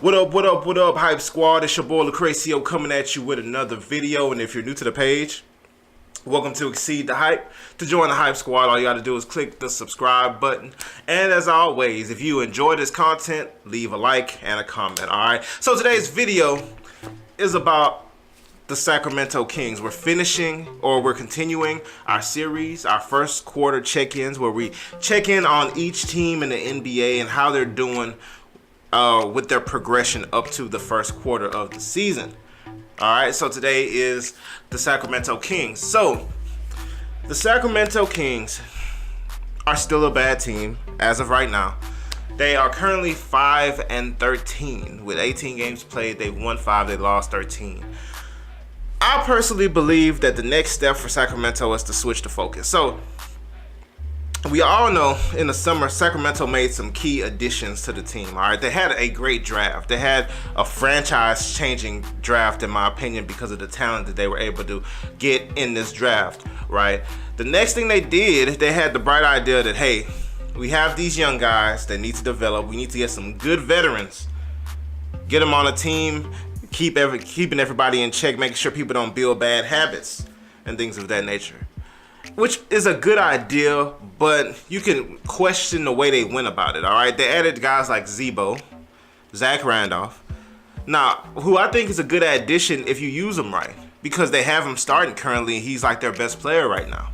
What up, Hype Squad? It's your boy LaCracio coming at you with another video. And if you're new to the page, welcome to Exceed the Hype. To join the Hype Squad, all you got to do is click the subscribe button. And as always, if you enjoy this content, leave a like and a comment, alright? So today's video is about the Sacramento Kings. We're continuing our series, our first quarter check-ins, where we check in on each team in the NBA and how they're doing with their progression up to the first quarter of the season. Alright, so today is the Sacramento Kings. So, the Sacramento Kings are still a bad team as of right now. They are currently 5-13. With 18 games played, they won 5, they lost 13. I personally believe that the next step for Sacramento is to switch the focus. So, we all know in the summer, Sacramento made some key additions to the team, all right? They had a great draft. They had a franchise-changing draft, in my opinion, because of the talent that they were able to get in this draft, right? The next thing they did, they had the bright idea that, hey, we have these young guys that need to develop. We need to get some good veterans, get them on a team, keeping everybody in check, making sure people don't build bad habits and things of that nature. Which is a good idea, but you can question the way they went about it, all right? They added guys like Zebo, Zach Randolph. Now, who I think is a good addition if you use them right, because they have him starting currently. He's like their best player right now.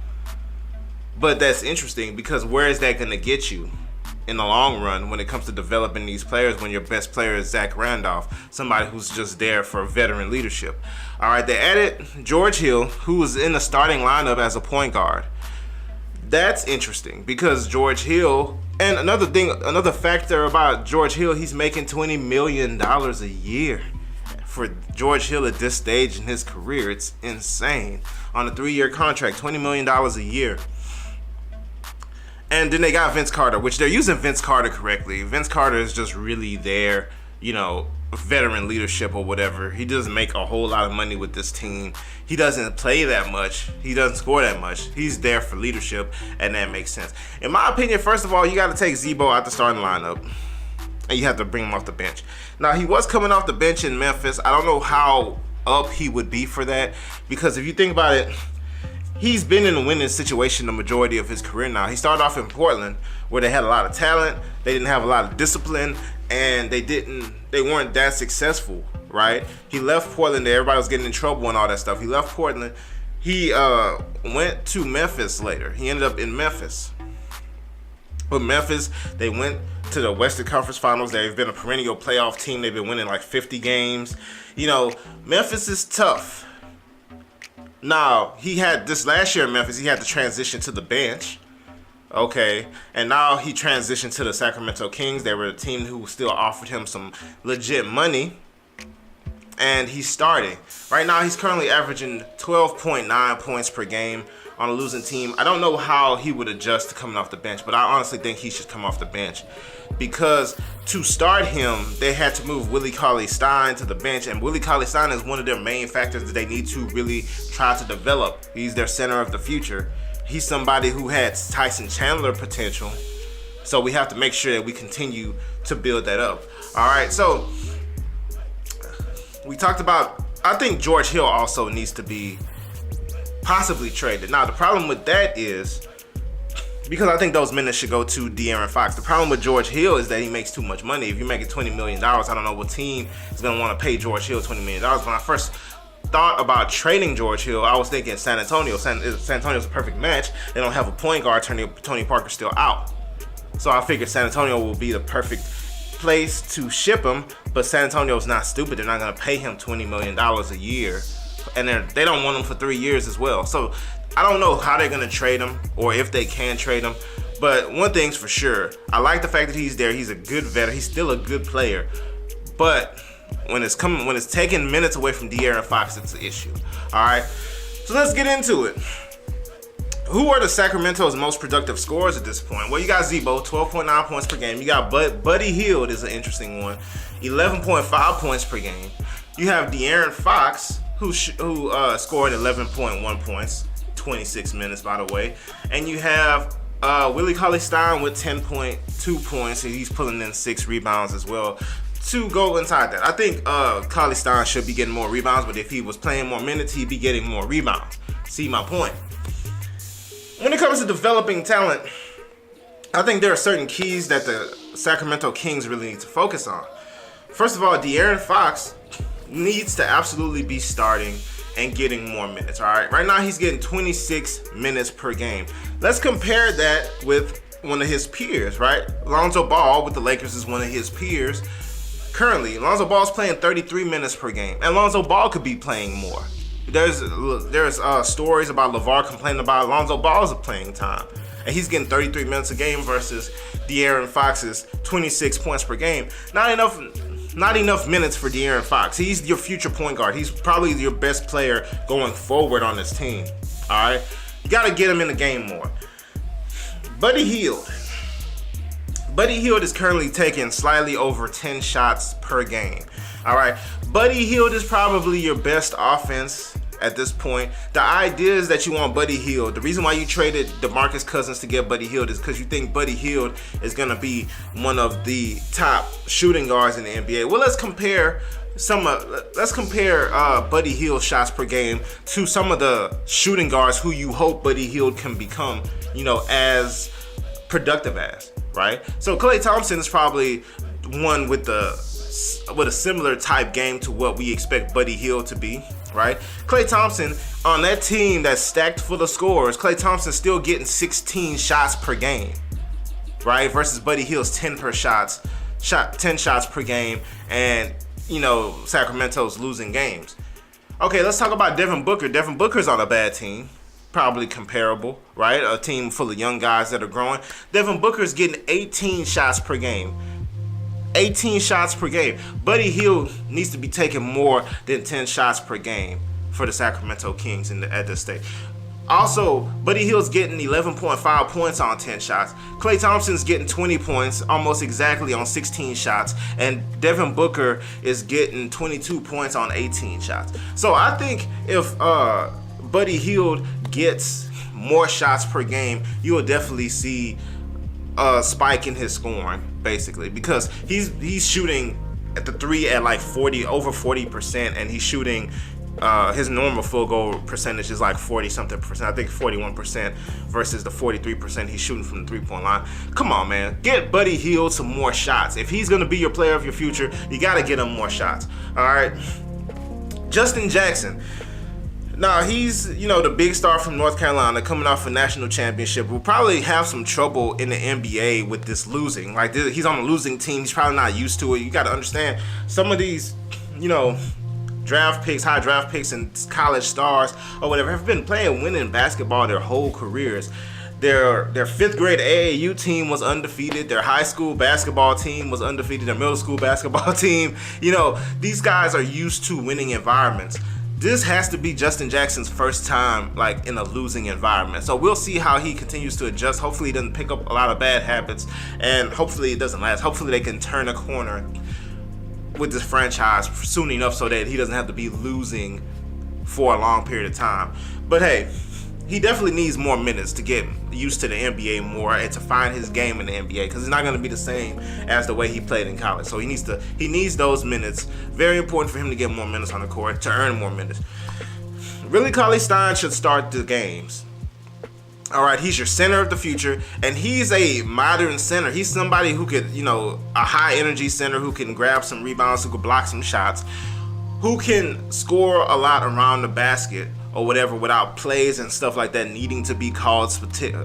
But that's interesting, because where is that going to get you in the long run when it comes to developing these players when your best player is Zach Randolph, somebody who's just there for veteran leadership? All right, they added George Hill, who was in the starting lineup as a point guard. That's interesting because George Hill, and another factor about George Hill, he's making $20 million a year. For George Hill at this stage in his career, it's insane. On a 3-year contract, $20 million a year. And then they got Vince Carter, which they're using Vince Carter correctly. Vince Carter is just really there, veteran leadership or whatever. He doesn't make a whole lot of money with this team. He doesn't play that much. He doesn't score that much. He's there for leadership, and that makes sense. In my opinion, first of all, you got to take Zebo out the starting lineup, and you have to bring him off the bench. Now, he was coming off the bench in Memphis. I don't know how up he would be for that, because if you think about it, he's been in a winning situation the majority of his career now. He started off in Portland, where they had a lot of talent, they didn't have a lot of discipline, and they weren't that successful, right? He left Portland, everybody was getting in trouble and all that stuff. He left Portland. He went to Memphis later. He ended up in Memphis. But Memphis, they went to the Western Conference Finals. They've been a perennial playoff team. They've been winning like 50 games. Memphis is tough. Now, he had this last year in Memphis, he had to transition to the bench. Okay, and now he transitioned to the Sacramento Kings. They were a team who still offered him some legit money. And he's starting. Right now, he's currently averaging 12.9 points per game on a losing team. I don't know how he would adjust to coming off the bench, but I honestly think he should come off the bench. Because to start him, they had to move Willie CauleyStein to the bench, and Willie CauleyStein is one of their main factors that they need to really try to develop. He's their center of the future. He's somebody who had Tyson Chandler potential, so we have to make sure that we continue to build that up. All right, so we talked about, I think George Hill also needs to be possibly traded. Now, the problem with that is, because I think those minutes should go to DeAaron Fox. The problem with George Hill is that he makes too much money. If you're making $20 million, I don't know what team is going to want to pay George Hill $20 million. When I first thought about trading George Hill, I was thinking San Antonio. San Antonio's a perfect match. They don't have a point guard. Tony Parker's still out. So I figured San Antonio will be the perfect place to ship him, but San Antonio's not stupid. They're not going to pay him $20 million a year. And they don't want him for 3 years as well. So I don't know how they're going to trade him or if they can trade him. But one thing's for sure, I like the fact that he's there. He's a good veteran. He's still a good player. But when it's taking minutes away from DeAaron Fox, it's an issue. All right. So let's get into it. Who are the Sacramento's most productive scorers at this point? Well, you got Zebo, 12.9 points per game. You got Buddy Hield is an interesting one, 11.5 points per game. You have DeAaron Fox, who scored 11.1 points, 26 minutes, by the way. And you have Willie CauleyStein with 10.2 points, and he's pulling in 6 rebounds as well. to go inside that. I think CauleyStein should be getting more rebounds, but if he was playing more minutes, he'd be getting more rebounds. See my point? When it comes to developing talent, I think there are certain keys that the Sacramento Kings really need to focus on. First of all, DeAaron Fox needs to absolutely be starting and getting more minutes, all right? Right now, he's getting 26 minutes per game. Let's compare that with one of his peers, right? Lonzo Ball with the Lakers is one of his peers. Currently, Lonzo Ball's playing 33 minutes per game, and Lonzo Ball could be playing more. There's stories about LeVar complaining about Lonzo Ball's playing time, and he's getting 33 minutes a game versus DeAaron Fox's 26 points per game. Not enough minutes for DeAaron Fox. He's your future point guard. He's probably your best player going forward on this team. All right, you got to get him in the game more. Buddy Hield is currently taking slightly over 10 shots per game. All right, Buddy Hield is probably your best offense at this point. The idea is that you want Buddy Hield. The reason why you traded DeMarcus Cousins to get Buddy Hield is because you think Buddy Hield is going to be one of the top shooting guards in the NBA. Well, let's compare Buddy Hield's shots per game to some of the shooting guards who you hope Buddy Hield can become, as productive as, right? So Klay Thompson is probably one with a similar type game to what we expect Buddy Hield to be, right? Klay Thompson on that team that's stacked full of scores, Klay Thompson's still getting 16 shots per game, right? Versus Buddy Hield's 10 shots per game, and Sacramento's losing games. Okay, let's talk about Devin Booker. Devin Booker's on a bad team. Probably comparable, right? A team full of young guys that are growing. Devin Booker's getting 18 shots per game. 18 shots per game. Buddy Hield needs to be taking more than 10 shots per game for the Sacramento Kings at this stage. Also, Buddy Hield's getting 11.5 points on 10 shots. Klay Thompson's getting 20 points almost exactly on 16 shots. And Devin Booker is getting 22 points on 18 shots. So I think if Buddy Hield gets more shots per game, you will definitely see a spike in his scoring, basically, because he's shooting at the three at like over 40%, and he's shooting his normal field goal percentage is like 40-something percent. I think 41% versus the 43% he's shooting from the three-point line. Come on, man. Get Buddy Hield some more shots. If he's going to be your player of your future, you got to get him more shots. All right. Justin Jackson. Now, he's, the big star from North Carolina coming off a national championship. Will probably have some trouble in the NBA with this losing. Like, he's on a losing team. He's probably not used to it. You got to understand, some of these, draft picks, high draft picks, and college stars or whatever have been playing winning basketball their whole careers. Their fifth grade AAU team was undefeated. Their high school basketball team was undefeated. Their middle school basketball team. These guys are used to winning environments. This has to be Justin Jackson's first time like in a losing environment. So we'll see how he continues to adjust. Hopefully he doesn't pick up a lot of bad habits, and hopefully it doesn't last. Hopefully they can turn a corner with this franchise soon enough so that he doesn't have to be losing for a long period of time. But hey, he definitely needs more minutes to get used to the NBA more and to find his game in the NBA, because it's not going to be the same as the way he played in college. So he needs those minutes. Very important for him to get more minutes on the court, to earn more minutes. Willie CauleyStein should start the games. All right, he's your center of the future, and he's a modern center. He's somebody who could, a high energy center who can grab some rebounds, who could block some shots, who can score a lot around the basket or whatever without plays and stuff like that needing to be called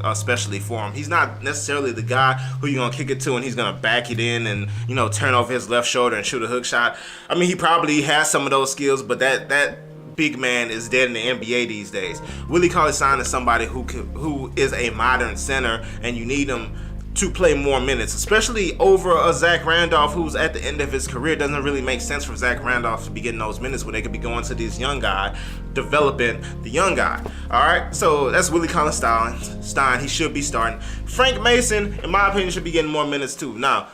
especially for him. He's not necessarily the guy who you're going to kick it to and he's going to back it in and, turn over his left shoulder and shoot a hook shot. I mean, he probably has some of those skills, but that big man is dead in the NBA these days. Willie CauleyStein is somebody who is a modern center, and you need him to play more minutes, especially over a Zach Randolph who's at the end of his career. It doesn't really make sense for Zach Randolph to be getting those minutes when they could be going to this young guy, developing the young guy. All right, so that's Willie CauleyStein. He should be starting. Frank Mason, in my opinion, should be getting more minutes too. Now,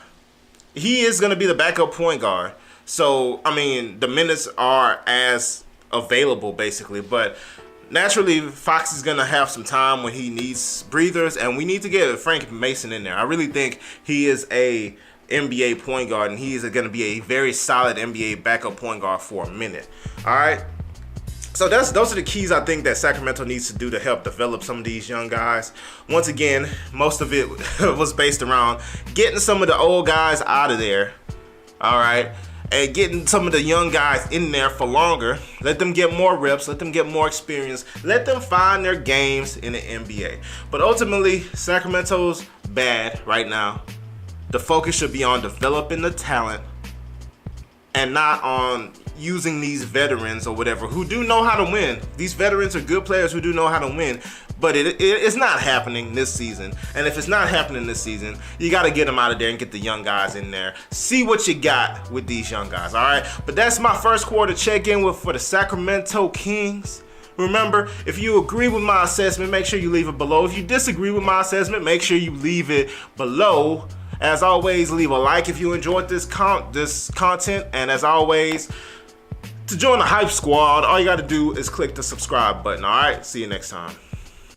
he is going to be the backup point guard, so I mean the minutes are as available basically, but naturally, Fox is going to have some time when he needs breathers, and we need to get Frank Mason in there. I really think he is a NBA point guard, and he is going to be a very solid NBA backup point guard for a minute. All right. So those are the keys I think that Sacramento needs to do to help develop some of these young guys. Once again, most of it was based around getting some of the old guys out of there, all right, and getting some of the young guys in there for longer. Let them get more reps, let them get more experience, let them find their games in the NBA. But ultimately, Sacramento's bad right now. The focus should be on developing the talent and not on using these veterans or whatever who do know how to win. These veterans are good players who do know how to win, but it's not happening this season. And if it's not happening this season, you got to get them out of there and get the young guys in there. See what you got with these young guys, all right? But that's my first quarter check-in for the Sacramento Kings. Remember, if you agree with my assessment, make sure you leave it below. If you disagree with my assessment, make sure you leave it below. As always, leave a like if you enjoyed this content. And as always, to join the Hype Squad, all you got to do is click the subscribe button. All right, see you next time.